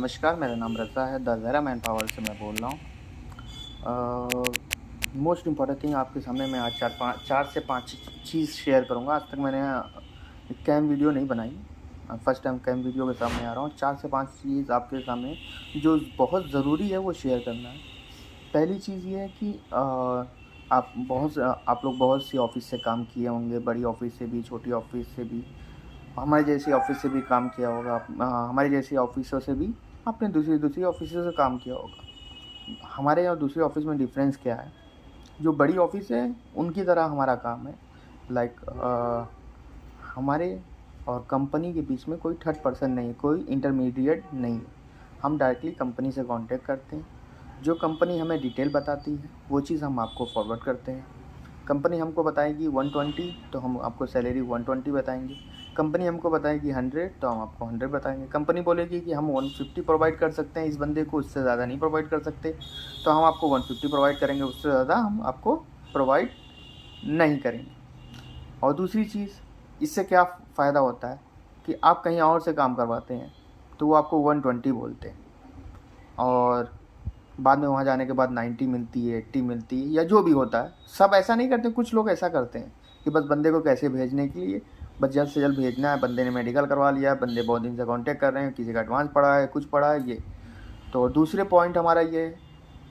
नमस्कार, मेरा नाम रज़ा है, द ज़रा मैन पावर से मैं बोल रहा हूँ। मोस्ट इम्पोर्टेंट थिंग आपके सामने मैं आज 4 से 5 चीज़ शेयर करूँगा। आज तक मैंने कैम वीडियो नहीं बनाई। फर्स्ट टाइम कैम वीडियो के सामने आ रहा हूँ। 4 से 5 चीज़ आपके सामने जो बहुत ज़रूरी है वो शेयर करना है। पहली चीज़ ये है कि आप लोग बहुत सी ऑफ़िस से काम किए होंगे, बड़ी ऑफ़िस से भी, छोटी ऑफ़िस से भी। हमारे जैसी ऑफ़िस से भी काम किया होगा हमारी जैसी ऑफ़िसों से भी आपने दूसरी ऑफ़िसों से काम किया होगा। हमारे और दूसरी ऑफ़िस में डिफ़रेंस क्या है? जो बड़ी ऑफ़िस है, उनकी तरह हमारा काम है। लाइक हमारे और कंपनी के बीच में कोई थर्ड पर्सन नहीं है, कोई इंटरमीडिएट नहीं है। हम डायरेक्टली कंपनी से कॉन्टैक्ट करते हैं। जो कंपनी हमें डिटेल बताती है, वो चीज़ हम आपको फॉरवर्ड करते हैं। कंपनी हमको बताएगी 120 तो हम आपको सैलरी 120 बताएँगे। कंपनी हमको बताएगी 100 तो हम आपको 100 बताएँगे। कंपनी बोलेगी कि हम 150 प्रोवाइड कर सकते हैं इस बंदे को, उससे ज़्यादा नहीं प्रोवाइड कर सकते, तो हम आपको 150 प्रोवाइड करेंगे, उससे ज़्यादा हम आपको प्रोवाइड नहीं करेंगे। और दूसरी चीज़, इससे क्या फ़ायदा होता है कि आप कहीं और से काम करवाते हैं, तो वो आपको 120 बोलते हैं और बाद में वहाँ जाने के बाद 90 मिलती है, 80 मिलती है या जो भी होता है। सब ऐसा नहीं करते, कुछ लोग ऐसा करते हैं कि बस बंदे को कैसे भेजने के लिए, बस जल्द से जल्द भेजना है, बंदे ने मेडिकल करवा लिया है, बंदे बहुत दिन से कॉन्टैक्ट कर रहे हैं, किसी का एडवांस पड़ा है, कुछ पड़ा है ये। तो दूसरे पॉइंट हमारा ये है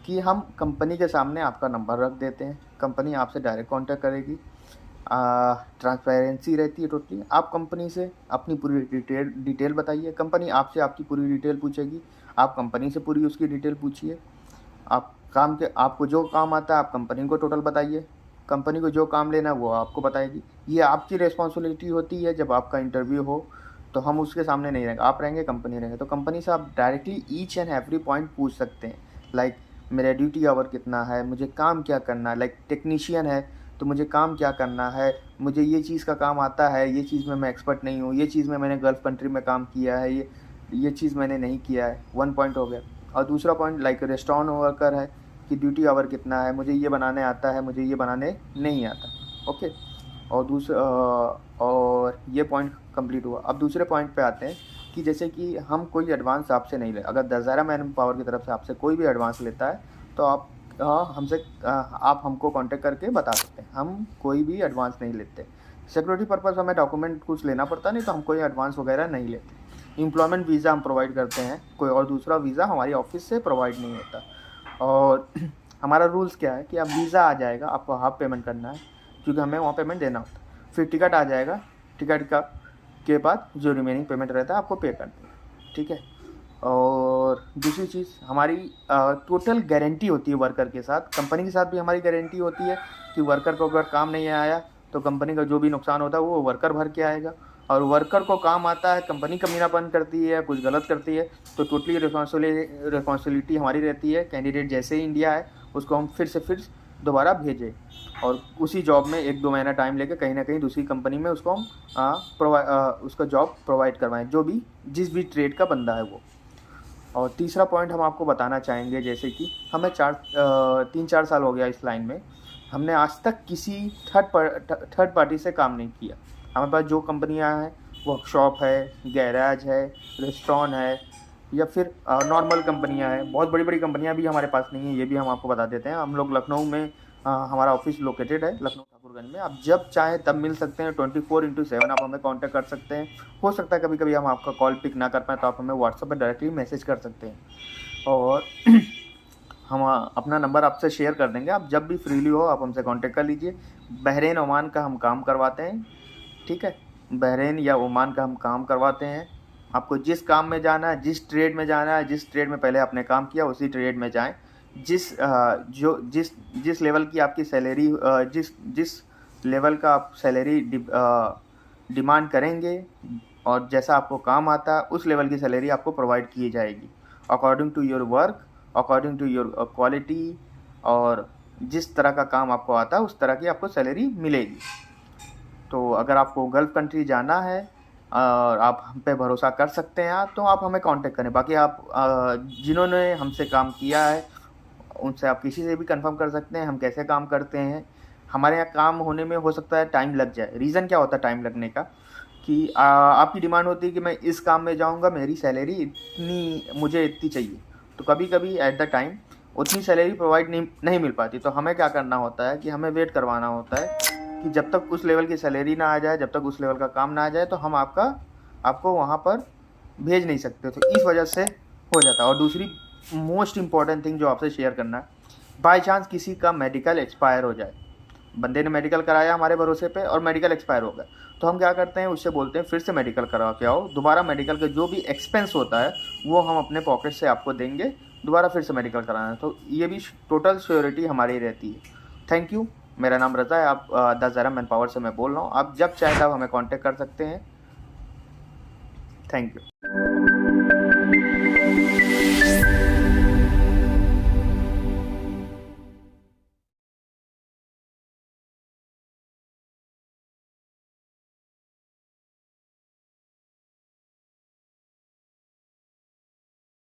कि हम कंपनी के सामने आपका नंबर रख देते हैं, कंपनी आपसे डायरेक्ट कॉन्टैक्ट करेगी। ट्रांसपेरेंसी रहती है टोटली। आप कंपनी से अपनी पूरी डिटेल बताइए, कंपनी आपसे आपकी पूरी डिटेल पूछेगी, आप कंपनी से पूरी उसकी डिटेल पूछिए। आपको जो काम आता है आप कंपनी को टोटल बताइए, कंपनी को जो काम लेना है वो आपको बताएगी। ये आपकी रिस्पॉन्सिबिलिटी होती है। जब आपका इंटरव्यू हो तो हम उसके सामने नहीं रहेंगे, आप रहेंगे, कंपनी रहेंगे। तो कंपनी से आप directly each and every point पूछ सकते हैं। लाइक मेरा ड्यूटी आवर कितना है, मुझे काम क्या करना है। लाइक टेक्नीशियन है तो मुझे काम क्या करना है, मुझे ये चीज़ का काम आता है, ये चीज़ में मैं एक्सपर्ट नहीं हूँ, ये चीज़ में मैंने गल्फ़ कंट्री में काम किया है, ये चीज़ मैंने नहीं किया है। 1 पॉइंट हो गया। और दूसरा पॉइंट लाइक रेस्टोरेंट वर्कर है कि ड्यूटी आवर कितना है, मुझे ये बनाने आता है, मुझे ये बनाने नहीं आता। ओके। और ये पॉइंट कंप्लीट हुआ। अब दूसरे पॉइंट पे आते हैं कि जैसे कि हम कोई एडवांस आपसे नहीं ले, अगर दशहरा मैन पावर की तरफ से आपसे कोई भी एडवांस लेता है तो आप हमको कांटेक्ट करके बता सकते हैं। हम कोई भी एडवांस नहीं लेते। सिक्योरिटी पर्पज़ हमें डॉक्यूमेंट कुछ लेना पड़ता नहीं, तो हम कोई एडवांस वगैरह नहीं लेते। एम्प्लॉयमेंट वीज़ा हम प्रोवाइड करते हैं, कोई और दूसरा वीज़ा हमारी ऑफिस से प्रोवाइड नहीं होता। और हमारा रूल्स क्या है कि अब वीज़ा आ जाएगा, आपको हाफ़ पेमेंट करना है क्योंकि हमें वहाँ पेमेंट देना होता है। फिर टिकट आ जाएगा, टिकट के बाद जो रिमेनिंग पेमेंट रहता है आपको पे करना है, ठीक है। और दूसरी चीज़, हमारी टोटल गारंटी होती है वर्कर के साथ। कंपनी के साथ भी हमारी गारंटी होती है कि वर्कर को अगर काम नहीं आया तो कंपनी का जो भी नुकसान होता है वो वर्कर भर के आएगा। और वर्कर को काम आता है, कंपनी कमीनापन करती है, कुछ गलत करती है, तो टोटली रिस्पॉन्सिबिलिटी हमारी रहती है। कैंडिडेट जैसे ही इंडिया है उसको हम फिर दोबारा भेजें और उसी जॉब में 1-2 महीना टाइम लेके कहीं ना कहीं दूसरी कंपनी में उसको हम उसका जॉब प्रोवाइड करवाएं, जो भी जिस भी ट्रेड का बंदा है वो। और तीसरा पॉइंट हम आपको बताना चाहेंगे, जैसे कि हमें 3-4 साल हो गया इस लाइन में, हमने आज तक किसी थर्ड पार्टी से काम नहीं किया। हमारे पास जो कंपनियां हैं, वर्कशॉप है, गैराज है, रेस्टोरेंट है या फिर नॉर्मल कंपनियां हैं। बहुत बड़ी बड़ी कंपनियां भी हमारे पास नहीं है, ये भी हम आपको बता देते हैं। हम लोग लखनऊ में हमारा ऑफिस लोकेटेड है, लखनऊ ठाकुरगंज में। आप जब चाहें तब मिल सकते हैं, 24/7 आप हमें कांटेक्ट कर सकते हैं। हो सकता है कभी कभी हम आपका कॉल पिक ना कर पाएँ तो आप हमें व्हाट्सएप पर डायरेक्टली मैसेज कर सकते हैं। और हम अपना नंबर आपसे शेयर कर देंगे, आप जब भी फ्रीली हो आप हमसे कांटेक्ट कर लीजिए। बहरीन ओमान का हम काम करवाते हैं, ठीक है। बहरीन या ओमान का हम काम करवाते हैं। आपको जिस काम में जाना है, जिस ट्रेड में जाना है, जिस ट्रेड में पहले आपने काम किया उसी ट्रेड में जाएं। जिस लेवल की आपकी सैलरी, जिस लेवल का आप सैलरी डिमांड करेंगे और जैसा आपको काम आता है उस लेवल की सैलरी आपको प्रोवाइड की जाएगी, according to your work, according to your quality. और जिस तरह का काम आपको आता है उस तरह की आपको सैलरी मिलेगी। तो अगर आपको गल्फ़ कंट्री जाना है और आप हम पे भरोसा कर सकते हैं तो आप हमें कांटेक्ट करें। बाकी आप जिन्होंने हमसे काम किया है उनसे आप किसी से भी कंफर्म कर सकते हैं हम कैसे काम करते हैं। हमारे यहाँ काम होने में हो सकता है टाइम लग जाए। रीज़न क्या होता है टाइम लगने का कि आपकी डिमांड होती है कि मैं इस काम में जाऊँगा, मेरी सैलरी इतनी मुझे इतनी चाहिए। तो कभी-कभी एट द टाइम उतनी सैलरी प्रोवाइड नहीं मिल पाती, तो हमें क्या करना होता है कि हमें वेट करवाना होता है कि जब तक उस लेवल की सैलरी ना आ जाए, जब तक उस लेवल का काम ना आ जाए, तो हम आपको वहाँ पर भेज नहीं सकते। तो इस वजह से हो जाता है। और दूसरी मोस्ट इम्पॉर्टेंट थिंग जो आपसे शेयर करना है, बाय चांस किसी का मेडिकल एक्सपायर हो जाए, बंदे ने मेडिकल कराया हमारे भरोसे पे और मेडिकल एक्सपायर हो गया, तो हम क्या करते हैं, उससे बोलते हैं फिर से मेडिकल करवा के आओ। दोबारा मेडिकल का जो भी एक्सपेंस होता है वो हम अपने पॉकेट से आपको देंगे, दोबारा फिर से मेडिकल कराना है। तो ये भी टोटल श्योरिटी हमारी रहती है। Thank you. मेरा नाम रज़ा है, आप 10 मैन पावर से मैं बोल रहा हूँ। आप जब चाहे तब हमें कॉन्टेक्ट कर सकते हैं। Thank you.